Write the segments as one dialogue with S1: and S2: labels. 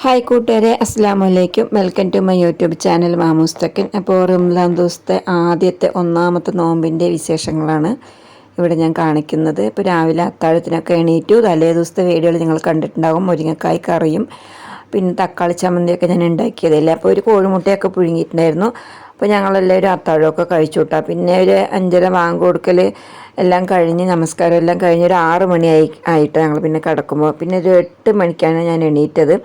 S1: Hi കൂട്ടുകാരെ, അസ്സാം വലൈക്കും. Welcome to my YouTube channel മാമൂസ്തക്കൻ. അപ്പോൾ റംസാൻ ദിവസത്തെ ആദ്യത്തെ ഒന്നാമത്തെ നോമ്പിൻ്റെ വിശേഷങ്ങളാണ് ഇവിടെ ഞാൻ കാണിക്കുന്നത്. ഇപ്പോൾ രാവിലെ അത്താഴത്തിനൊക്കെ എണീറ്റു. തലേ ദിവസത്തെ വീഡിയോയിൽ നിങ്ങൾ കണ്ടിട്ടുണ്ടാകും. മുരിങ്ങക്കായ് കറിയും പിന്നെ തക്കാളി ചമ്മന്തിയൊക്കെ ഞാൻ ഉണ്ടാക്കിയതല്ലേ. അപ്പോൾ ഒരു കോഴിമുട്ടയൊക്കെ പുഴുങ്ങിയിട്ടുണ്ടായിരുന്നു. അപ്പോൾ ഞങ്ങളെല്ലാവരും അത്താഴമൊക്കെ കഴിച്ചു വിട്ടാൽ പിന്നെ ഒരു 5:30 ബാങ്ക് കൊടുക്കൽ എല്ലാം കഴിഞ്ഞ് നമസ്കാരം എല്ലാം കഴിഞ്ഞ് ഒരു 6 മണി ആയിട്ട് ഞങ്ങൾ പിന്നെ കിടക്കുമ്പോൾ പിന്നെ ഒരു 8 മണിക്കാണ് ഞാൻ എണീറ്റത്.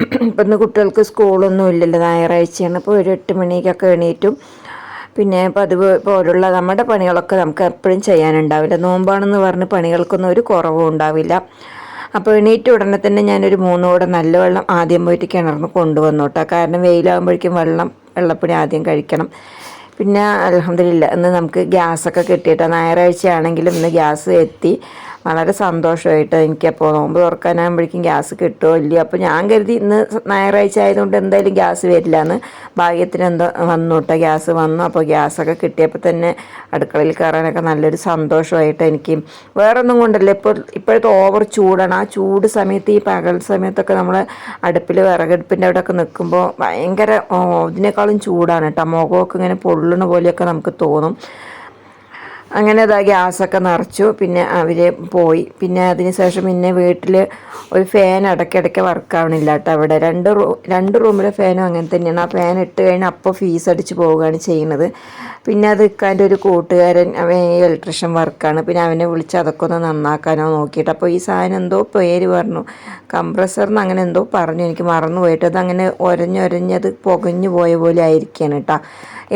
S1: ഇപ്പം ഇന്ന് കുട്ടികൾക്ക് സ്കൂളൊന്നും ഇല്ലല്ലോ, ഞായറാഴ്ചയാണ്. അപ്പോൾ ഒരു 8 മണിക്കൊക്കെ എണീറ്റും. പിന്നെ പതിവ് പോലുള്ള നമ്മുടെ പണികളൊക്കെ നമുക്ക് എപ്പോഴും ചെയ്യാനുണ്ടാവില്ല. നോമ്പാണെന്ന് പറഞ്ഞ് പണികൾക്കൊന്നും ഒരു കുറവും ഉണ്ടാവില്ല. അപ്പോൾ എണീറ്റ് ഉടനെ തന്നെ ഞാനൊരു 3 കുടം നല്ല വെള്ളം ആദ്യം പോയിട്ട് കിണറിന് കൊണ്ടുവന്നു കേട്ടോ. കാരണം വെയിലാകുമ്പോഴേക്കും വെള്ളപ്പണി ആദ്യം കഴിക്കണം. പിന്നെ അൽഹംദുലില്ലാ ഇന്ന് നമുക്ക് ഗ്യാസൊക്കെ കിട്ടിയിട്ട്, ഞായറാഴ്ച ആണെങ്കിലും ഇന്ന് ഗ്യാസ് എത്തി. വളരെ സന്തോഷമായിട്ട് എനിക്കപ്പോൾ നോമ്പ് തുറക്കാനാകുമ്പോഴേക്കും ഗ്യാസ് കിട്ടുമോ ഇല്ലയോ. അപ്പോൾ ഞാൻ കരുതി ഇന്ന് ഞായറാഴ്ച ആയതുകൊണ്ട് എന്തായാലും ഗ്യാസ് വരില്ല എന്ന്. ഭാഗ്യത്തിന് എന്തോ വന്നു കേട്ടോ, ഗ്യാസ് വന്നു. അപ്പോൾ ഗ്യാസൊക്കെ കിട്ടിയപ്പോൾ തന്നെ അടുക്കളയിൽ കയറാനൊക്കെ നല്ലൊരു സന്തോഷമായിട്ട് എനിക്ക്. വേറൊന്നും കൊണ്ടല്ല, ഇപ്പോഴത്തെ ഓവർ ചൂടാണ്. ആ ചൂട് സമയത്ത് ഈ പകൽ സമയത്തൊക്കെ നമ്മൾ അടുപ്പിൽ വിറകടുപ്പിൻ്റെ അവിടെയൊക്കെ നിൽക്കുമ്പോൾ ഭയങ്കര ഇതിനേക്കാളും ചൂടാണ് കേട്ടോ. മുഖമൊക്കെ ഇങ്ങനെ പൊള്ളണ പോലെയൊക്കെ നമുക്ക് തോന്നും. അങ്ങനെ അതാ ഗ്യാസൊക്കെ നിറച്ചു. പിന്നെ അവർ പോയി. പിന്നെ അതിന് ശേഷം പിന്നെ വീട്ടിൽ ഒരു ഫാൻ ഇടയ്ക്കിടയ്ക്ക് വർക്കാവണില്ല കേട്ടോ. അവിടെ രണ്ട് റൂമിലെ ഫാനും അങ്ങനെ തന്നെയാണ്. ആ ഫാൻ ഇട്ട് കഴിഞ്ഞാൽ അപ്പോൾ ഫീസ് അടിച്ച് പോവുകയാണ് ചെയ്യുന്നത്. പിന്നെ അത് ഇക്കാൻ്റെ ഒരു കൂട്ടുകാരൻ, അവൻ ഇലക്ട്രീഷ്യൻ വർക്കാണ്. പിന്നെ അവനെ വിളിച്ച് അതൊക്കെ ഒന്ന് നന്നാക്കാനോ നോക്കിയിട്ട്, അപ്പോൾ ഈ സാധനം എന്തോ പേര് പറഞ്ഞു, കംപ്രസറിന് അങ്ങനെ എന്തോ പറഞ്ഞു, എനിക്ക് മറന്നു പോയിട്ട്. അതങ്ങനെ ഒരഞ്ഞത് പുകഞ്ഞു പോയ പോലെ ആയിരിക്കുകയാണ് കേട്ടോ.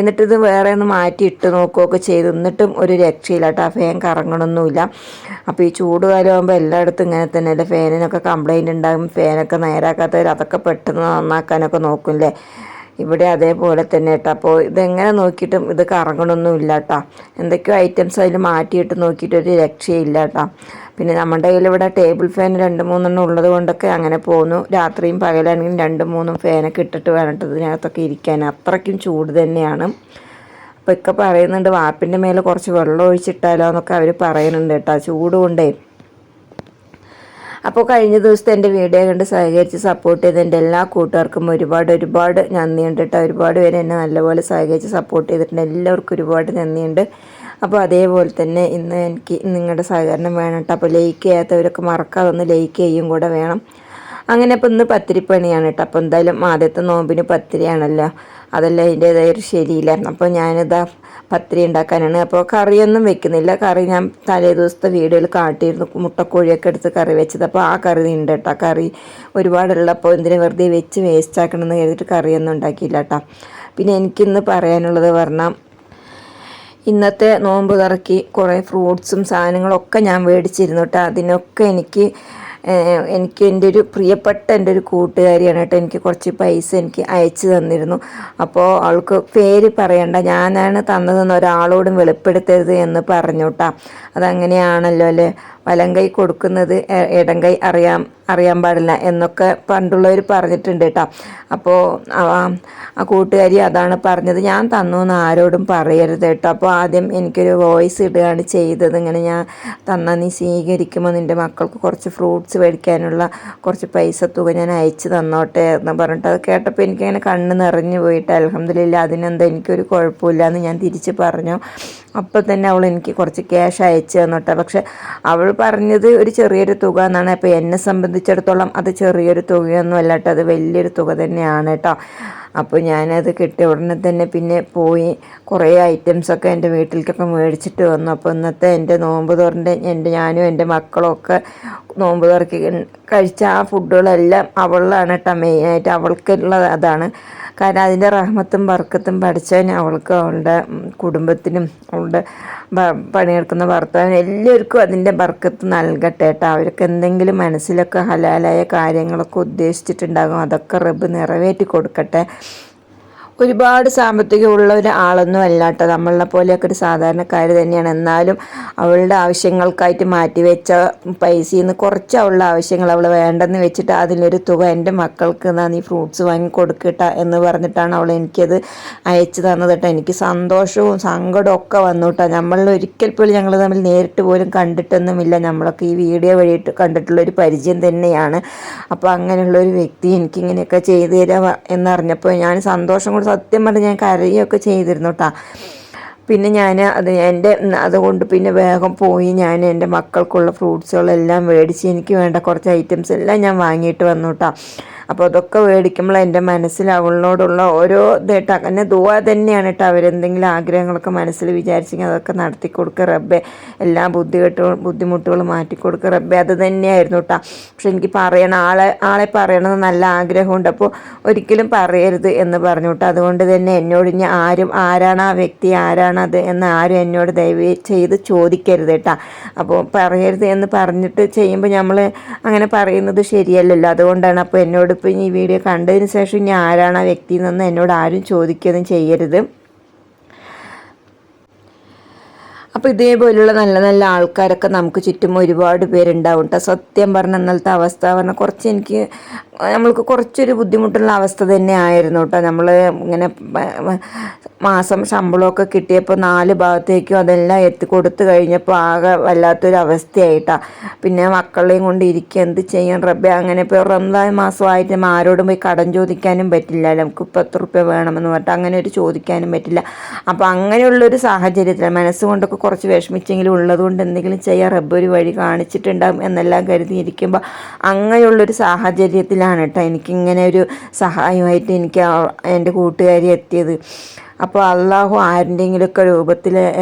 S1: എന്നിട്ടിത് വേറെ ഒന്ന് മാറ്റി ഇട്ട് നോക്കുകയൊക്കെ ചെയ്തു. എന്നിട്ടും ഒരു രക്ഷയില്ല കേട്ടോ, ആ ഫാൻ കറങ്ങണമൊന്നുമില്ല. അപ്പോൾ ഈ ചൂട് കാലമാകുമ്പോൾ എല്ലായിടത്തും ഇങ്ങനെ തന്നെയല്ലേ, ഫാനിനൊക്കെ കംപ്ലൈൻറ്റ് ഉണ്ടാകും. ഫാനൊക്കെ നേരാക്കാത്തവർ അതൊക്കെ പെട്ടെന്ന് നന്നാക്കാനൊക്കെ നോക്കുമല്ലേ. ഇവിടെ അതേപോലെ തന്നെ കേട്ടോ. അപ്പോൾ ഇതെങ്ങനെ നോക്കിയിട്ടും ഇത് കറങ്ങണമൊന്നുമില്ല കേട്ടോ. എന്തൊക്കെയോ ഐറ്റംസ് അതിൽ മാറ്റിയിട്ട് നോക്കിയിട്ടൊരു രക്ഷയില്ല കേട്ടോ. പിന്നെ നമ്മുടെ കയ്യിൽ ഇവിടെ ടേബിൾ ഫാൻ 2-3 ഉള്ളത് കൊണ്ടൊക്കെ അങ്ങനെ പോകുന്നു. രാത്രിയും പകലാണെങ്കിലും 2-3 ഫാനൊക്കെ ഇട്ടിട്ട് വേണം ഇതിനകത്തൊക്കെ ഇരിക്കാൻ. അത്രയ്ക്കും ചൂട് തന്നെയാണ്. അപ്പോൾ ഒക്കെ പറയുന്നുണ്ട് വാർപ്പിൻ്റെ മേലെ കുറച്ച് വെള്ളം ഒഴിച്ചിട്ടാലോ എന്നൊക്കെ അവർ പറയുന്നുണ്ട് കേട്ടോ, ചൂട് കൊണ്ടേ. അപ്പോൾ കഴിഞ്ഞ ദിവസത്തെ എൻ്റെ വീഡിയോ കണ്ട് സഹകരിച്ച് സപ്പോർട്ട് ചെയ്ത എൻ്റെ എല്ലാ കൂട്ടുകാർക്കും ഒരുപാട് നന്ദിയുണ്ട് കേട്ടോ. ഒരുപാട് പേര് എന്നെ നല്ലപോലെ സഹകരിച്ച് സപ്പോർട്ട് ചെയ്തിട്ടുണ്ട്. എല്ലാവർക്കും ഒരുപാട് നന്ദിയുണ്ട്. അപ്പോൾ അതേപോലെ തന്നെ ഇന്ന് എനിക്ക് നിങ്ങളുടെ സഹകരണം വേണം കേട്ടോ. അപ്പോൾ ലൈക്ക് ചെയ്യാത്തവരൊക്കെ മറക്കാതെ ഒന്ന് ലൈക്ക് ചെയ്യും കൂടെ വേണം. അങ്ങനെ അപ്പോൾ ഇന്ന് പത്തിരിപ്പണിയാണ് കേട്ടോ. അപ്പോൾ എന്തായാലും ആദ്യത്തെ നോമ്പിന് പത്തിരിയാണല്ലോ, അതല്ല അതിൻ്റേതായ ഒരു ശരിയില്ലായിരുന്നു. അപ്പോൾ ഞാനിതാ പത്തിരി ഉണ്ടാക്കാനാണ്. അപ്പോൾ കറിയൊന്നും വെക്കുന്നില്ല. കറി ഞാൻ തലേ ദിവസത്തെ വീഡിയോയിൽ കാട്ടിയിരുന്നു, മുട്ടക്കോഴിയൊക്കെ എടുത്ത് കറി വെച്ചത്. അപ്പോൾ ആ കറി ഉണ്ട് കേട്ടോ. കറി ഒരുപാടുള്ളപ്പോൾ എന്തിനാ വെറുതെ വെച്ച് വേസ്റ്റ് ആക്കണമെന്ന് കരുതിയിട്ട് കറിയൊന്നും ഉണ്ടാക്കിയില്ല കേട്ടോ. പിന്നെ എനിക്കിന്ന് പറയാനുള്ളത് പറഞ്ഞാൽ, ഇന്നത്തെ നോമ്പ് തുറക്കി കുറേ ഫ്രൂട്ട്സും സാധനങ്ങളൊക്കെ ഞാൻ മേടിച്ചിരുന്നു കേട്ടോ. അതിനൊക്കെ എനിക്ക് എൻ്റെ ഒരു പ്രിയപ്പെട്ട എൻ്റെ ഒരു കൂട്ടുകാരിയാണ് കേട്ടോ എനിക്ക് കുറച്ച് പൈസ എനിക്ക് അയച്ചു തന്നിരുന്നു. അപ്പോൾ അവൾക്ക് പേര് പറയണ്ട, ഞാനാണ് തന്നതെന്ന് ഒരാളോടും വെളിപ്പെടുത്തരുത് എന്ന് പറഞ്ഞു കേട്ടോ. അതങ്ങനെയാണല്ലോ അല്ലേ, വലം കൈ കൊടുക്കുന്നത് ഇടം കൈ അറിയാൻ പാടില്ല എന്നൊക്കെ പണ്ടുള്ളവർ പറഞ്ഞിട്ടുണ്ട് കേട്ടോ. അപ്പോൾ ആ കൂട്ടുകാരി അതാണ് പറഞ്ഞത്, ഞാൻ തന്നു എന്ന് ആരോടും പറയരുത് കേട്ടോ. അപ്പോൾ ആദ്യം എനിക്കൊരു വോയിസ് ഇടുകയാണ് ചെയ്തത്, ഇങ്ങനെ ഞാൻ തന്നാൽ നീ സ്വീകരിക്കുമ്പോൾ നിൻ്റെ മക്കൾക്ക് കുറച്ച് ഫ്രൂട്ട്സ് മേടിക്കാനുള്ള കുറച്ച് പൈസ തുക ഞാൻ അയച്ചു തന്നോട്ടെ എന്ന് പറഞ്ഞിട്ട്. അത് കേട്ടപ്പോൾ എനിക്കങ്ങനെ കണ്ണ് നിറഞ്ഞു പോയിട്ട്, അൽഹംദുലില്ലാ അതിനെന്താ എനിക്കൊരു കുഴപ്പമില്ല എന്ന് ഞാൻ തിരിച്ച് പറഞ്ഞു. അപ്പോൾ തന്നെ അവൾ എനിക്ക് കുറച്ച് ക്യാഷ് അയച്ചു തന്നോട്ടെ. പക്ഷെ അവൾ പറഞ്ഞത് ഒരു ചെറിയൊരു തുക എന്നാണ്. അപ്പോൾ എന്നെ സംബന്ധിച്ചിടത്തോളം അത് ചെറിയൊരു തുകയൊന്നും അല്ല കേട്ടോ, അത് വലിയൊരു തുക തന്നെയാണ് കേട്ടോ. അപ്പോൾ ഞാനത് കിട്ടിയ ഉടനെ തന്നെ പിന്നെ പോയി കുറേ ഐറ്റംസൊക്കെ എൻ്റെ വീട്ടിലേക്കൊക്കെ മേടിച്ചിട്ട് വന്നു. അപ്പോൾ ഇന്നത്തെ എൻ്റെ നോമ്പ് തുറൻ്റെ ഞാനും എൻ്റെ മക്കളും ഒക്കെ നോമ്പ് തുറക്കി കഴിച്ച ആ ഫുഡുകളെല്ലാം അവളാണ് കേട്ടോ, മെയിനായിട്ട് അവൾക്കുള്ളത് അതാണ്. കാരണം അതിൻ്റെ റഹ്മത്തും ബർക്കത്തും പഠിച്ചവന് അവൾക്ക്, അവളുടെ കുടുംബത്തിനും അവളുടെ പണിയെടുക്കുന്ന ഭർത്താവിനും എല്ലാവർക്കും അതിൻ്റെ ബർക്കത്ത് നൽകട്ടെ കേട്ടോ. അവർക്ക് എന്തെങ്കിലും മനസ്സിലൊക്കെ ഹലാലായ കാര്യങ്ങളൊക്കെ ഉദ്ദേശിച്ചിട്ടുണ്ടാകും, അതൊക്കെ റബ്ബ് നിറവേറ്റി കൊടുക്കട്ടെ. ഒരുപാട് സാമ്പത്തികമുള്ള ഒരാളൊന്നും അല്ല കേട്ടോ, നമ്മളെ പോലെയൊക്കെ ഒരു സാധാരണക്കാർ തന്നെയാണ്. എന്നാലും അവളുടെ ആവശ്യങ്ങൾക്കായിട്ട് മാറ്റിവെച്ച പൈസയിൽ നിന്ന് കുറച്ച് അവളുടെ ആവശ്യങ്ങൾ അവൾ വേണ്ടെന്ന് വെച്ചിട്ട് അതിലൊരു തുക എൻ്റെ മക്കൾക്ക് നീ ഫ്രൂട്ട്സ് വാങ്ങി കൊടുക്കട്ട എന്ന് പറഞ്ഞിട്ടാണ് അവൾ എനിക്കത് അയച്ചു തന്നത് കേട്ടോ. എനിക്ക് സന്തോഷവും സങ്കടവും ഒക്കെ വന്നു കേട്ടോ. നമ്മളിൽ ഒരിക്കൽ പോലും ഞങ്ങൾ തമ്മിൽ നേരിട്ട് പോലും കണ്ടിട്ടൊന്നുമില്ല, നമ്മളൊക്കെ ഈ വീഡിയോ വഴിയിട്ട് കണ്ടിട്ടുള്ളൊരു പരിചയം തന്നെയാണ്. അപ്പോൾ അങ്ങനെയുള്ളൊരു വ്യക്തി എനിക്കിങ്ങനെയൊക്കെ ചെയ്തു തരാം എന്നറിഞ്ഞപ്പോൾ ഞാൻ സന്തോഷം കൊണ്ട് സത്യം പറഞ്ഞ് ഞാൻ കരയുകയൊക്കെ ചെയ്തിരുന്നു കേട്ടോ. പിന്നെ ഞാൻ അതുകൊണ്ട് പിന്നെ വേഗം പോയി ഞാൻ എൻ്റെ മക്കൾക്കുള്ള ഫ്രൂട്ട്സുകളെല്ലാം മേടിച്ച് എനിക്ക് വേണ്ട കുറച്ച് ഐറ്റംസ് എല്ലാം ഞാൻ വാങ്ങിയിട്ട് വന്നു കേട്ടോ. അപ്പോൾ അതൊക്കെ മേടിക്കുമ്പോൾ എൻ്റെ മനസ്സിൽ അവളോടുള്ള ഓരോ ഇതായിട്ട് അങ്ങനെ ദുആ തന്നെയാണ് കേട്ടോ. അവരെന്തെങ്കിലും ആഗ്രഹങ്ങളൊക്കെ മനസ്സിൽ വിചാരിച്ചെങ്കിൽ അതൊക്കെ നടത്തി കൊടുക്കുക റബ്ബേ, എല്ലാ ബുദ്ധിമുട്ടുകളും മാറ്റിക്കൊടുക്കുക റബ്ബേ, അത് തന്നെയായിരുന്നു കേട്ടോ. പക്ഷെ എനിക്ക് ആളെ പറയണമെന്ന് നല്ല ആഗ്രഹമുണ്ട്. അപ്പോൾ ഒരിക്കലും പറയരുത് എന്ന് പറഞ്ഞു കേട്ടോ. അതുകൊണ്ട് തന്നെ എന്നോട് ഇനി ആരാണ് ആ വ്യക്തി, ആരാണത് എന്ന് ആരും എന്നോട് ദയവ് ചെയ്ത് ചോദിക്കരുത് കേട്ടോ. അപ്പോൾ പറയരുത് എന്ന് പറഞ്ഞിട്ട് ചെയ്യുമ്പോൾ നമ്മൾ അങ്ങനെ പറയുന്നത് ശരിയല്ലല്ലോ. അതുകൊണ്ടാണ് അപ്പോൾ എന്നോട് ഇപ്പോൾ ഈ വീഡിയോ കണ്ടതിന് ശേഷം ഇനി ആരാണ് ആ വ്യക്തി എന്നൊന്നും എന്നോട് ആരും ചോദിക്കുകയൊന്നും ചെയ്യരുത്. അപ്പോൾ ഇതേപോലുള്ള നല്ല നല്ല ആൾക്കാരൊക്കെ നമുക്ക് ചുറ്റും ഒരുപാട് പേരുണ്ടാവും കേട്ടോ. സത്യം പറഞ്ഞ ഇന്നലത്തെ അവസ്ഥ പറഞ്ഞാൽ നമ്മൾക്ക് കുറച്ചൊരു ബുദ്ധിമുട്ടുള്ള അവസ്ഥ തന്നെ ആയിരുന്നു കേട്ടോ. നമ്മൾ ഇങ്ങനെ മാസം ശമ്പളമൊക്കെ കിട്ടിയപ്പോൾ 4 ഭാഗത്തേക്കും അതെല്ലാം കൊടുത്തു കഴിഞ്ഞപ്പോൾ ആകെ വല്ലാത്തൊരു അവസ്ഥയായിട്ടാണ്. പിന്നെ മക്കളെയും കൊണ്ട് ഇരിക്കുക, എന്ത് ചെയ്യാൻ റബ്ബേ. അങ്ങനെ ഇപ്പോൾ റംസാൻ മാസമായിട്ട് ആരോടും പോയി കടം ചോദിക്കാനും പറ്റില്ല, നമുക്ക് 10 റുപ്യ വേണമെന്ന് പറഞ്ഞിട്ട് അങ്ങനെ ഒരു ചോദിക്കാനും പറ്റില്ല. അപ്പോൾ അങ്ങനെയുള്ളൊരു സാഹചര്യത്തിൽ മനസ്സുകൊണ്ടൊക്കെ കുറച്ച് വിഷമിച്ചെങ്കിലും ഉള്ളതുകൊണ്ട് എന്തെങ്കിലും ചെയ്യാൻ റബ്ബ് ഒരു വഴി കാണിച്ചിട്ടുണ്ടാകും എന്നെല്ലാം കരുതിയിരിക്കുമ്പോൾ അങ്ങനെയുള്ളൊരു സാഹചര്യത്തിലാണ് കേട്ടോ എനിക്കിങ്ങനെ ഒരു സഹായമായിട്ട് എനിക്ക് എൻ്റെ കൂട്ടുകാരി എത്തിയത്. അപ്പോൾ അള്ളാഹു ആരുടെയെങ്കിലുമൊക്കെ രൂപത്തിൽ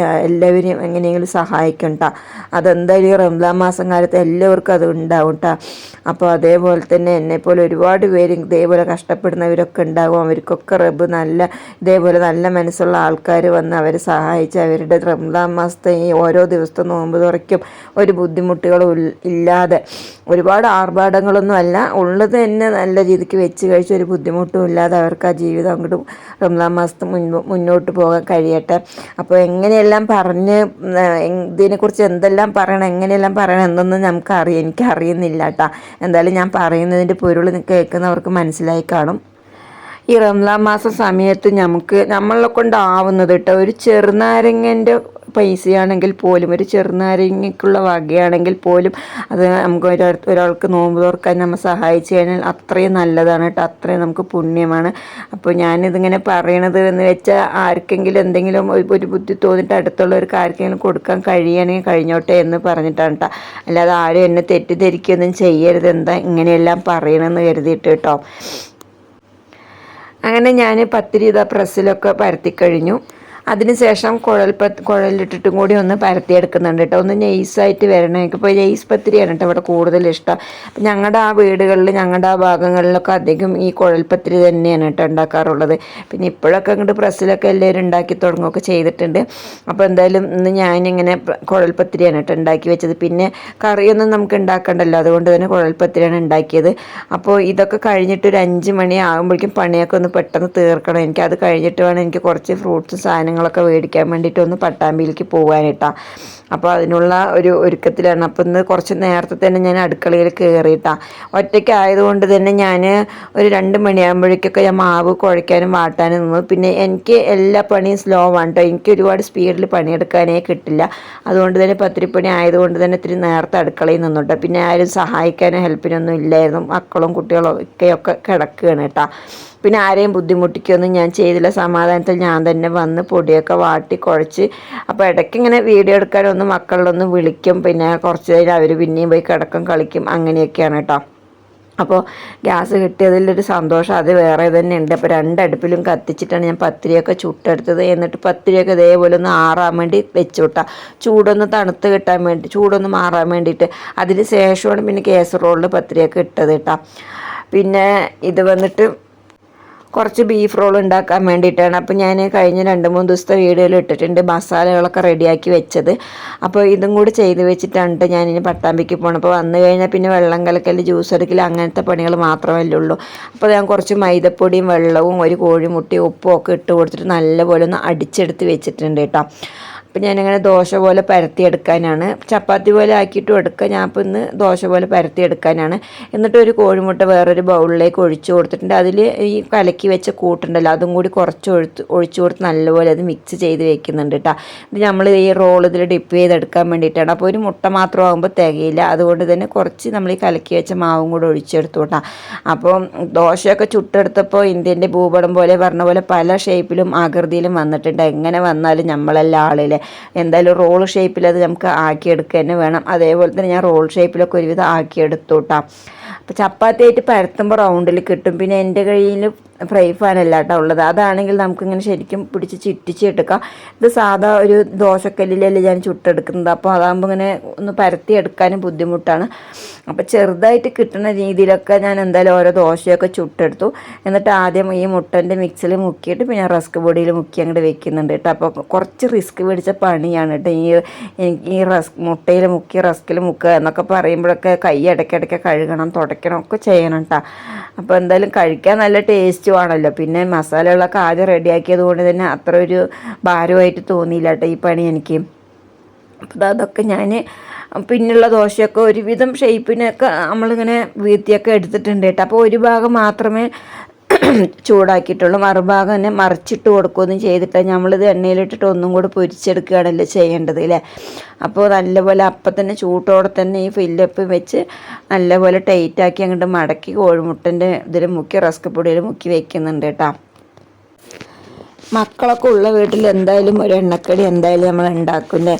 S1: എല്ലാവരെയും എങ്ങനെയെങ്കിലും സഹായിക്കും കേട്ടോ. അതെന്തായാലും ഈ റംസാൻ മാസം കാലത്ത് എല്ലാവർക്കും അത് ഉണ്ടാവും കേട്ടോ. അപ്പോൾ അതേപോലെ തന്നെ എന്നെപ്പോലെ ഒരുപാട് പേര് ഇതേപോലെ കഷ്ടപ്പെടുന്നവരൊക്കെ ഉണ്ടാകും. അവർക്കൊക്കെ റബ്ബ് ഇതേപോലെ നല്ല മനസ്സുള്ള ആൾക്കാർ വന്ന് അവരെ സഹായിച്ച് അവരുടെ റംസാൻ മാസത്തെ ഈ ഓരോ ദിവസത്തെ നോമ്പ് തുറയ്ക്കും ഒരു ബുദ്ധിമുട്ടുകളും ഇല്ലാതെ, ഒരുപാട് ആർഭാടങ്ങളൊന്നും അല്ല, ഉള്ളത് തന്നെ നല്ല രീതിക്ക് വെച്ച് കഴിച്ച് ഒരു ബുദ്ധിമുട്ടും ഇല്ലാതെ അവർക്ക് ആ ജീവിതം അങ്ങോട്ട് റംസാൻ മാസത്തെ മുന്നോട്ട് പോകാൻ കഴിയട്ടെ. അപ്പോൾ എങ്ങനെയെല്ലാം പറഞ്ഞ് ഇതിനെക്കുറിച്ച് എന്തെല്ലാം പറയണം, എങ്ങനെയെല്ലാം പറയണം എന്നൊന്നും എനിക്കറിയുന്നില്ല കേട്ടോ. എന്തായാലും ഞാൻ പറയുന്നതിൻ്റെ പൊരുൾ കേൾക്കുന്നവർക്ക് മനസ്സിലായി കാണും. ഈ റംസാൻ മാസം സമയത്ത് നമ്മളെ കൊണ്ടാവുന്നത് കേട്ടോ, ഒരു ചെറുനാരങ്ങൻ്റെ പൈസയാണെങ്കിൽ പോലും, ഒരു ചെറുനാരങ്ങയ്ക്കുള്ള വകയാണെങ്കിൽ പോലും അത് നമുക്ക് ഒരാൾക്ക് നോമ്പ് തുറക്കാൻ നമ്മൾ സഹായിച്ചു കഴിഞ്ഞാൽ അത്രയും നല്ലതാണ് കേട്ടോ, അത്രയും നമുക്ക് പുണ്യമാണ്. അപ്പോൾ ഞാനിതിങ്ങനെ പറയണത് എന്ന് വെച്ചാൽ ആർക്കെങ്കിലും എന്തെങ്കിലും ഒരു ബുദ്ധി തോന്നിയിട്ട് അടുത്തുള്ളവർക്ക് ആർക്കെങ്കിലും കൊടുക്കാൻ കഴിയുകയാണെങ്കിൽ കഴിഞ്ഞോട്ടെ എന്ന് പറഞ്ഞിട്ടാണ് കേട്ടോ. അല്ലാതെ ആരും എന്നെ തെറ്റിദ്ധരിക്കുകയൊന്നും ചെയ്യരുത്, എന്താ ഇങ്ങനെയെല്ലാം പറയണമെന്ന് കരുതിയിട്ട് കേട്ടോ. അങ്ങനെ ഞാൻ പത്തിരി പ്രസ്സിലൊക്കെ പരത്തിക്കഴിഞ്ഞു. അതിനുശേഷം കുഴലിട്ടിട്ടും കൂടി ഒന്ന് പരത്തിയെടുക്കുന്നുണ്ട് കേട്ടോ. ഒന്ന് നെയ്സായിട്ട് വരണം. എനിക്കിപ്പോൾ നെയ്സ് പത്തിരിയാണ് കേട്ടോ ഇവിടെ കൂടുതൽ ഇഷ്ടം. അപ്പം ഞങ്ങളുടെ ആ വീടുകളിൽ, ഞങ്ങളുടെ ആ ഭാഗങ്ങളിലൊക്കെ അധികം ഈ കുഴൽപ്പത്തിരി തന്നെയാണ് കേട്ടോ ഉണ്ടാക്കാറുള്ളത്. പിന്നെ ഇപ്പോഴൊക്കെ അങ്ങോട്ട് പ്രസ്സിലൊക്കെ എല്ലാവരും ഉണ്ടാക്കി തുടങ്ങുകയൊക്കെ ചെയ്തിട്ടുണ്ട്. അപ്പോൾ എന്തായാലും ഇന്ന് ഞാനിങ്ങനെ കുഴൽപ്പത്തിരിയാണ് കേട്ടോ ഉണ്ടാക്കി വെച്ചത്. പിന്നെ കറിയൊന്നും നമുക്ക് ഉണ്ടാക്കണ്ടല്ലോ, അതുകൊണ്ട് തന്നെ കുഴൽപ്പത്തിരിയാണ് ഉണ്ടാക്കിയത്. അപ്പോൾ ഇതൊക്കെ കഴിഞ്ഞിട്ട് ഒരു 5 മണി ആകുമ്പോഴേക്കും പണിയൊക്കെ ഒന്ന് പെട്ടെന്ന് തീർക്കണം. എനിക്കത് കഴിഞ്ഞിട്ട് വേണം എനിക്ക് കുറച്ച് ഫ്രൂട്ട്സും സാധനങ്ങളൊക്കെ മേടിക്കാൻ വേണ്ടിയിട്ട് ഒന്ന് പട്ടാമ്പിയിലേക്ക് പോകാനിട്ടാണ്. അപ്പോൾ അതിനുള്ള ഒരു ഒരുക്കത്തിലാണ്. അപ്പോൾ ഇന്ന് കുറച്ച് നേരത്തെ തന്നെ ഞാൻ അടുക്കളയിൽ കയറിയിട്ടാണ്. ഒറ്റയ്ക്ക് ആയതുകൊണ്ട് തന്നെ ഞാൻ ഒരു 2 മണിയാകുമ്പോഴേക്കൊക്കെ ഞാൻ മാവ് കുഴയ്ക്കാനും വാട്ടാനും നിന്നു. പിന്നെ എനിക്ക് എല്ലാ പണിയും സ്ലോ ആണ് കേട്ടോ, എനിക്ക് ഒരുപാട് സ്പീഡിൽ പണിയെടുക്കാനേ കിട്ടില്ല. അതുകൊണ്ട് തന്നെ പത്തിരിപ്പണി ആയതുകൊണ്ട് തന്നെ ഇത്തിരി നേരത്തെ അടുക്കളയിൽ നിന്നു കേട്ടോ. പിന്നെ ആരും സഹായിക്കാനും ഹെൽപ്പിനൊന്നും ഇല്ലായിരുന്നു, മക്കളും കുട്ടികളും ഒക്കെയൊക്കെ കിടക്കുകയാണ് കേട്ടോ. പിന്നെ ആരെയും ബുദ്ധിമുട്ടിക്കൊന്നും ഞാൻ ചെയ്തില്ല, സമാധാനത്തിൽ ഞാൻ തന്നെ വന്ന് പൊടിയൊക്കെ വാട്ടി കുഴച്ച്. അപ്പോൾ ഇടയ്ക്ക് ഇങ്ങനെ വീഡിയോ എടുക്കാനൊന്ന് മക്കളിലൊന്ന് വിളിക്കും, പിന്നെ കുറച്ച് നേരം അവർ പിന്നെയും പോയി കിടക്കും, കളിക്കും, അങ്ങനെയൊക്കെയാണ് കേട്ടോ. അപ്പോൾ ഗ്യാസ് കിട്ടിയതിലൊരു സന്തോഷം അത് വേറെ തന്നെ ഉണ്ട്. അപ്പോൾ 2 അടുപ്പിലും കത്തിച്ചിട്ടാണ് ഞാൻ പത്തിരിയൊക്കെ ചുട്ടെടുത്തത്. എന്നിട്ട് പത്തിരിയൊക്കെ ഇതേപോലെ ഒന്ന് ആറാൻ വേണ്ടി വെച്ചു വിട്ടാൽ, ചൂടൊന്ന് തണുത്ത് കിട്ടാൻ വേണ്ടി, ചൂടൊന്ന് മാറാൻ വേണ്ടിയിട്ട്. അതിന് ശേഷമാണ് പിന്നെ കാസറോളിൽ പത്തിരിയൊക്കെ ഇട്ടത് കേട്ടോ. പിന്നെ ഇത് വന്നിട്ട് കുറച്ച് ബീഫ് റോൾ ഉണ്ടാക്കാൻ വേണ്ടിയിട്ടാണ്. അപ്പോൾ ഞാൻ കഴിഞ്ഞ 2-3 ദിവസത്തെ വീഡിയോയിൽ ഇട്ടിട്ടുണ്ട് മസാലകളൊക്കെ റെഡിയാക്കി വെച്ചത്. അപ്പോൾ ഇതും കൂടി ചെയ്ത് വെച്ചിട്ടാണ് ഞാനിനി പട്ടാമ്പിക്ക് പോകണം. അപ്പോൾ വന്നു കഴിഞ്ഞാൽ പിന്നെ വെള്ളം കലക്കൽ, ജ്യൂസ് എടുക്കൽ, അങ്ങനത്തെ പണികൾ മാത്രമല്ലേ ഉള്ളൂ. അപ്പോൾ ഞാൻ കുറച്ച് മൈദപ്പൊടിയും വെള്ളവും ഒരു കോഴിമുട്ടയും ഉപ്പും ഒക്കെ ഇട്ട് കൊടുത്തിട്ട് നല്ലപോലെ ഒന്ന് അടിച്ചെടുത്ത് വെച്ചിട്ടുണ്ട് കേട്ടോ. അപ്പോൾ ഞാനിങ്ങനെ ദോശ പോലെ പരത്തിയെടുക്കാനാണ്, ചപ്പാത്തി പോലെ ആക്കിയിട്ടും എടുക്കുക. ഞാൻ ഇപ്പോൾ ഇന്ന് ദോശ പോലെ പരത്തിയെടുക്കാനാണ്. എന്നിട്ട് ഒരു കോഴിമുട്ട വേറൊരു ബൗളിലേക്ക് ഒഴിച്ചു കൊടുത്തിട്ടുണ്ട്. അതിൽ ഈ കലക്കി വെച്ച കൂട്ടുണ്ടല്ലോ അതും കൂടി കുറച്ച് ഒഴിച്ചു കൊടുത്ത് നല്ലപോലെ അത് മിക്സ് ചെയ്ത് വെക്കുന്നുണ്ട് കേട്ടോ. ഇത് നമ്മൾ ഈ റോൾ ഇതിൽ ഡിപ്പ് ചെയ്തെടുക്കാൻ വേണ്ടിയിട്ടാണ്. അപ്പോൾ ഒരു മുട്ട മാത്രമാകുമ്പോൾ തികയില്ല, അതുകൊണ്ട് തന്നെ കുറച്ച് നമ്മൾ ഈ കലക്കി വെച്ച മാവും കൂടി ഒഴിച്ചെടുത്തു കേട്ടോ. അപ്പോൾ ദോശയൊക്കെ ചുട്ടെടുത്തപ്പോൾ ഇന്ത്യൻ്റെ ഭൂപടം പോലെ പറഞ്ഞ പോലെ പല ഷേപ്പിലും ആകൃതിയിലും വന്നിട്ടുണ്ട്. എങ്ങനെ വന്നാലും നമ്മളെല്ലാം ആളില്ലേ, എന്തായാലും റോൾ ഷേപ്പിൽ അത് നമുക്ക് ആക്കിയെടുക്കുക തന്നെ വേണം. അതേപോലെ തന്നെ ഞാൻ റോൾ ഷേപ്പിലൊക്കെ ഒരുവിധം ആക്കിയെടുത്തു കേട്ടോ. അപ്പോൾ ചപ്പാത്തി ആയിട്ട് പരത്തുമ്പോൾ റൗണ്ടിൽ കിട്ടും. പിന്നെ എൻ്റെ കയ്യിൽ ഫ്രൈ ഫാനല്ല കേട്ടോ ഉള്ളത്, അതാണെങ്കിൽ നമുക്കിങ്ങനെ ശരിക്കും പിടിച്ച് ചുറ്റിച്ചെടുക്കാം. ഇത് സാധാ ഒരു ദോശക്കല്ലിലല്ലേ ഞാൻ ചുട്ടെടുക്കുന്നത്, അപ്പോൾ അതാകുമ്പോൾ ഇങ്ങനെ ഒന്ന് പരത്തി എടുക്കാനും ബുദ്ധിമുട്ടാണ്. അപ്പോൾ ചെറുതായിട്ട് കിട്ടുന്ന രീതിയിലൊക്കെ ഞാൻ എന്തായാലും ഓരോ ദോശയൊക്കെ ചുട്ടെടുത്തു. എന്നിട്ട് ആദ്യം ഈ മുട്ടൻ്റെ മിക്സിൽ മുക്കിയിട്ട് പിന്നെ റസ്ക് പൊടിയിൽ മുക്കി അങ്ങോട്ട് വെക്കുന്നുണ്ട് കേട്ടോ. അപ്പോൾ കുറച്ച് റിസ്ക് പിടിച്ച പണിയാണ് കേട്ടോ ഈ മുട്ടയിൽ മുക്കി റസ്കിൽ മുക്കുക എന്നൊക്കെ പറയുമ്പോഴൊക്കെ കൈ ഇടയ്ക്കിടയ്ക്ക് കഴുകണം, തുടയ്ക്കണം ഒക്കെ ചെയ്യണം കേട്ടോ. അപ്പോൾ എന്തായാലും കഴിക്കാൻ നല്ല ടേസ്റ്റ് ആണല്ലോ. പിന്നെ മസാലകളൊക്കെ ആദ്യം റെഡിയാക്കിയത് കൊണ്ട് തന്നെ അത്ര ഒരു ഭാരമായിട്ട് തോന്നിയില്ല കേട്ടോ ഈ പണി എനിക്ക്. അപ്പോൾ അതൊക്കെ ഞാൻ പിന്നുള്ള ദോശയൊക്കെ ഒരുവിധം ഷേപ്പിനൊക്കെ നമ്മളിങ്ങനെ വീത്തിയൊക്കെ എടുത്തിട്ടുണ്ട് കേട്ടോ. അപ്പോൾ ഒരു ഭാഗം മാത്രമേ ചൂടാക്കിയിട്ടുള്ളൂ, മറുഭാഗം തന്നെ മറിച്ചിട്ട് കൊടുക്കുകയൊന്നും ചെയ്തിട്ട് നമ്മളിത് എണ്ണയിലിട്ടിട്ട് ഒന്നും കൂടെ പൊരിച്ചെടുക്കുകയാണല്ലോ ചെയ്യേണ്ടത് അല്ലേ. അപ്പോൾ നല്ലപോലെ അപ്പം തന്നെ ചൂട്ടോടെ തന്നെ ഈ ഫില്ലപ്പ് വെച്ച് നല്ലപോലെ ടൈറ്റാക്കി അങ്ങോട്ട് മടക്കി കോഴിമുട്ടൻ്റെ ഇതിൽ മുക്കി റസ്ക് പൊടിയിൽ മുക്കി വെക്കുന്നുണ്ട് കേട്ടോ. മക്കളൊക്കെ ഉള്ള വീട്ടിൽ എന്തായാലും ഒരു എണ്ണക്കടി എന്തായാലും നമ്മൾ ഉണ്ടാക്കുന്നേ.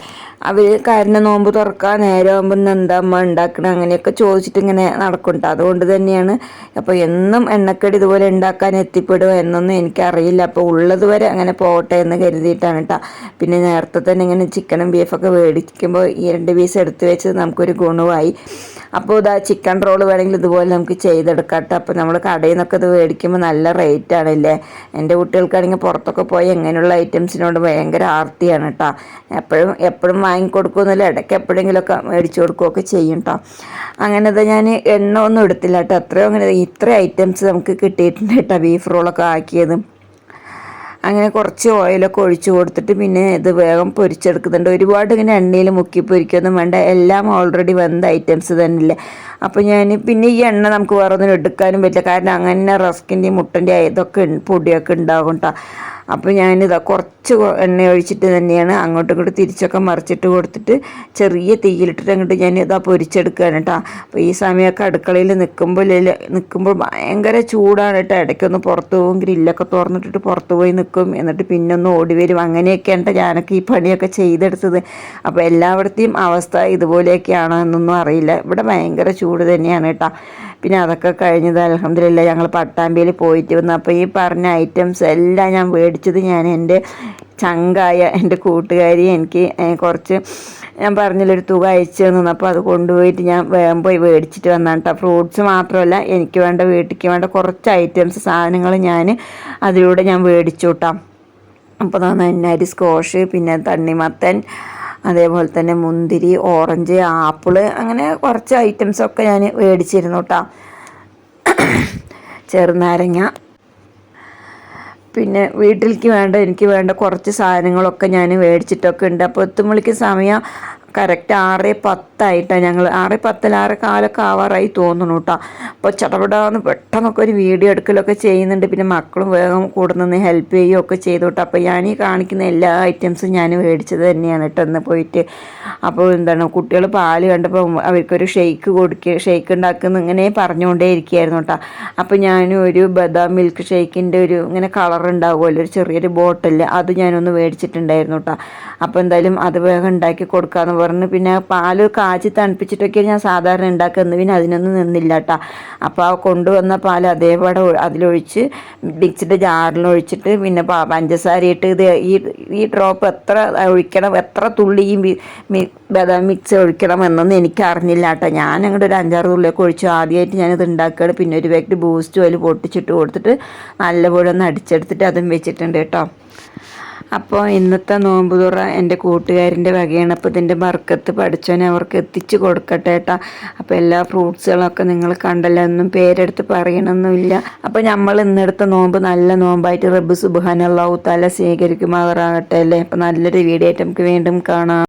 S1: അവർ കാരണം നോമ്പ് തുറക്കാൻ നേരമാകുമ്പോൾ എന്താ അമ്മ ഉണ്ടാക്കണം അങ്ങനെയൊക്കെ ചോദിച്ചിട്ട് ഇങ്ങനെ നടക്കും കേട്ടോ. അതുകൊണ്ട് തന്നെയാണ് അപ്പോൾ എന്നും എണ്ണക്കടി ഇതുപോലെ ഉണ്ടാക്കാൻ എത്തിപ്പെടുമോ എന്നൊന്നും എനിക്കറിയില്ല. അപ്പോൾ ഉള്ളത് വരെ അങ്ങനെ പോകട്ടെ എന്ന് കരുതിയിട്ടാണ് കേട്ടോ. പിന്നെ നേരത്തെ തന്നെ ഇങ്ങനെ ചിക്കനും ബീഫൊക്കെ മേടിക്കുമ്പോൾ ഈ 2 പീസ് എടുത്ത് വെച്ചത് നമുക്കൊരു ഗുണമായി. അപ്പോൾ ഇതാ ചിക്കൻ റോൾ വേണമെങ്കിൽ ഇതുപോലെ നമുക്ക് ചെയ്തെടുക്കാം കേട്ടോ. അപ്പോൾ നമ്മൾ കടയിൽ നിന്നൊക്കെ ഇത് മേടിക്കുമ്പോൾ നല്ല റേറ്റാണല്ലേ. എൻ്റെ കുട്ടികൾക്കാണെങ്കിൽ പുറത്തൊക്കെ പോയി എങ്ങനെയുള്ള ഐറ്റംസിനോട് ഭയങ്കര ആർത്തിയാണ് കേട്ടോ. എപ്പോഴും വാങ്ങിക്കൊടുക്കുമെന്നില്ല, ഇടയ്ക്ക് എപ്പോഴെങ്കിലുമൊക്കെ മേടിച്ചു കൊടുക്കുകയൊക്കെ ചെയ്യും കേട്ടോ. അങ്ങനത്തെ ഞാൻ എണ്ണ ഒന്നും എടുത്തില്ല കേട്ടോ. അത്രയും അങ്ങനെ ഇത്ര ഐറ്റംസ് നമുക്ക് കിട്ടിയിട്ടുണ്ട് കേട്ടോ ബീഫ് റോളൊക്കെ ആക്കിയത്. അങ്ങനെ കുറച്ച് ഓയിലൊക്കെ ഒഴിച്ച് കൊടുത്തിട്ട് പിന്നെ ഇത് വേഗം പൊരിച്ചെടുക്കുന്നുണ്ട്. ഒരുപാട് ഇങ്ങനെ എണ്ണയിൽ മുക്കി പൊരിക്കൊന്നും വേണ്ട, എല്ലാം ഓൾറെഡി വെന്ത ഐറ്റംസ് തന്നെയല്ലേ. അപ്പോൾ ഞാൻ പിന്നെ ഈ എണ്ണ നമുക്ക് വേറെ ഒന്നും എടുക്കാനും പറ്റില്ല, കാരണം അങ്ങനെ റസ്കിൻ്റെയും മുട്ടൻ്റെ ഇതൊക്കെ പൊടിയൊക്കെ ഉണ്ടാകും കേട്ടോ. അപ്പോൾ ഞാനിതാ കുറച്ച് എണ്ണ ഒഴിച്ചിട്ട് തന്നെയാണ് അങ്ങോട്ടും ഇങ്ങോട്ടും തിരിച്ചൊക്കെ മറിച്ചിട്ട് കൊടുത്തിട്ട് ചെറിയ തീയിലിട്ടിട്ട് അങ്ങോട്ട് ഞാൻ ഇതാ പൊരിച്ചെടുക്കുകയാണ് കേട്ടോ. അപ്പോൾ ഈ സമയമൊക്കെ അടുക്കളയിൽ നിൽക്കുമ്പോൾ ഭയങ്കര ചൂടാണ് കേട്ടോ. ഇടയ്ക്കൊന്ന് പുറത്ത് പോകും, ഗ്രില്ലൊക്കെ തുറന്നിട്ടിട്ട് പുറത്ത് പോയി നിൽക്കും, എന്നിട്ട് പിന്നെ ഒന്ന് ഓടി വരും. അങ്ങനെയൊക്കെയാണ് ഞാനൊക്കെ ഈ പണിയൊക്കെ ചെയ്തെടുത്തത്. അപ്പോൾ എല്ലായിടത്തെയും അവസ്ഥ ഇതുപോലെയൊക്കെയാണോ എന്നൊന്നും അറിയില്ല. ഇവിടെ ഭയങ്കര ചൂട് തന്നെയാണ് കേട്ടോ. പിന്നെ അതൊക്കെ കഴിഞ്ഞത് അൽഹംദുലില്ലാ ഞങ്ങൾ പട്ടാമ്പിയിൽ പോയിട്ട് വന്നു. അപ്പോൾ ഈ പറഞ്ഞ ഐറ്റംസ് എല്ലാം ഞാൻ മേടിച്ചത് ഞാൻ എൻ്റെ ചങ്കായ എൻ്റെ കൂട്ടുകാരി എനിക്ക് കുറച്ച് ഞാൻ പറഞ്ഞൊരു തുക അയച്ചു തന്നു. അപ്പോൾ അത് കൊണ്ടുപോയിട്ട് ഞാൻ വേഗം പോയി മേടിച്ചിട്ട് വന്നാണ് കേട്ടോ. ഫ്രൂട്ട്സ് മാത്രമല്ല എനിക്ക് വേണ്ട വീട്ടിലേക്ക് വേണ്ട കുറച്ച് ഐറ്റംസ് സാധനങ്ങൾ ഞാൻ അതിലൂടെ ഞാൻ മേടിച്ചു കേട്ടോ. അപ്പോൾ നന്നായി സ്ക്വാഷ്, പിന്നെ തണ്ണിമത്തൻ, അതേപോലെ തന്നെ മുന്തിരി, ഓറഞ്ച്, ആപ്പിള്, അങ്ങനെ കുറച്ച് ഐറ്റംസൊക്കെ ഞാൻ മേടിച്ചിരുന്നു കേട്ടോ. ചെറുനാരങ്ങ, പിന്നെ വീട്ടിലേക്ക് എനിക്ക് വേണ്ട കുറച്ച് സാധനങ്ങളൊക്കെ ഞാൻ മേടിച്ചിട്ടൊക്കെ ഉണ്ട്. അപ്പോൾ എത്തുമ്പോഴേക്കും സമയം കറക്റ്റ് 6:10 ഞങ്ങൾ 6:10 6:15 ആവാറായി തോന്നുന്നു കേട്ടോ. അപ്പോൾ ചടപടാന്ന് പെട്ടെന്നൊക്കെ ഒരു വീഡിയോ എടുക്കലൊക്കെ ചെയ്യുന്നുണ്ട്. പിന്നെ മക്കളും വേഗം കൂടെ നിന്ന് ഹെൽപ്പ് ചെയ്യുകയൊക്കെ ചെയ്തു കേട്ടോ. അപ്പോൾ ഞാൻ ഈ കാണിക്കുന്ന എല്ലാ ഐറ്റംസും ഞാൻ മേടിച്ചത് തന്നെയാണ് കേട്ടോ ഇന്ന് പോയിട്ട്. അപ്പോൾ എന്താണ് കുട്ടികൾ പാല് കണ്ടപ്പോൾ അവർക്കൊരു ഷെയ്ക്ക് ഉണ്ടാക്കുന്ന ഇങ്ങനെ പറഞ്ഞുകൊണ്ടേ ഇരിക്കുകയായിരുന്നു കേട്ടോ. അപ്പോൾ ഞാനും ഒരു ബദാം മിൽക്ക് ഷേക്കിൻ്റെ ഒരു ഇങ്ങനെ കളർ ഉണ്ടാകുമല്ലോ ഒരു ചെറിയൊരു ബോട്ടിൽ, അത് ഞാനൊന്ന് മേടിച്ചിട്ടുണ്ടായിരുന്നു കേട്ടോ. അപ്പോൾ എന്തായാലും അത് വേഗം ഉണ്ടാക്കി കൊടുക്കാമെന്ന് പറഞ്ഞു. പിന്നെ പാല് കാച്ചി തണുപ്പിച്ചിട്ടൊക്കെ ഞാൻ സാധാരണ ഉണ്ടാക്കുന്നത്, പിന്നെ അതിനൊന്നും നിന്നില്ല കേട്ടോ. അപ്പോൾ ആ കൊണ്ടുവന്ന പാൽ അതേപോലെ അതിലൊഴിച്ച് മിക്സിയുടെ ജാറിലൊഴിച്ചിട്ട് പിന്നെ പഞ്ചസാര ഇട്ട് ഈ ഡ്രോപ്പ് എത്ര ഒഴിക്കണം, എത്ര തുള്ളി ബദാം മിക്സ് ഒഴിക്കണം എന്നൊന്നും എനിക്ക് അറിഞ്ഞില്ല കേട്ടോ. ഞാൻ അങ്ങോട്ട് ഒരു 5-6 തുള്ളിയൊക്കെ ഒഴിച്ചു. ആദ്യമായിട്ട് ഞാനിത് ഉണ്ടാക്കുകയാണ്. പിന്നെ ഒരു പാക്കറ്റ് ബൂസ്റ്റ് അതിൽ പൊട്ടിച്ചിട്ട് കൊടുത്തിട്ട് നല്ലപോലെ ഒന്ന് അടിച്ചെടുത്തിട്ട് അതും വെച്ചിട്ടുണ്ട് കേട്ടോ. അപ്പോൾ ഇന്നത്തെ നോമ്പ് തുറ എൻ്റെ കൂട്ടുകാരിൻ്റെ വകയാണ്. അപ്പോൾ ഇതിൻ്റെ ബർക്കത്ത് പഠിച്ചോനെ അവർക്ക് എത്തിച്ച് കൊടുക്കട്ടെ കേട്ടോ. അപ്പോൾ എല്ലാ ഫ്രൂട്ട്സുകളൊക്കെ നിങ്ങൾ കണ്ടല്ലോ, ഒന്നും പേരെടുത്ത് പറയണമെന്നില്ല. അപ്പോൾ നമ്മൾ ഇന്നെടുത്ത നോമ്പ് നല്ല നോമ്പായിട്ട് റബ്ബ് സുബ്ഹാനല്ലാഹു തആല സ്വീകരിക്കുമാറാകട്ടെ അല്ലേ. അപ്പോൾ നല്ലൊരു വീഡിയോ ആയിട്ട് നമുക്ക് വീണ്ടും കാണാം.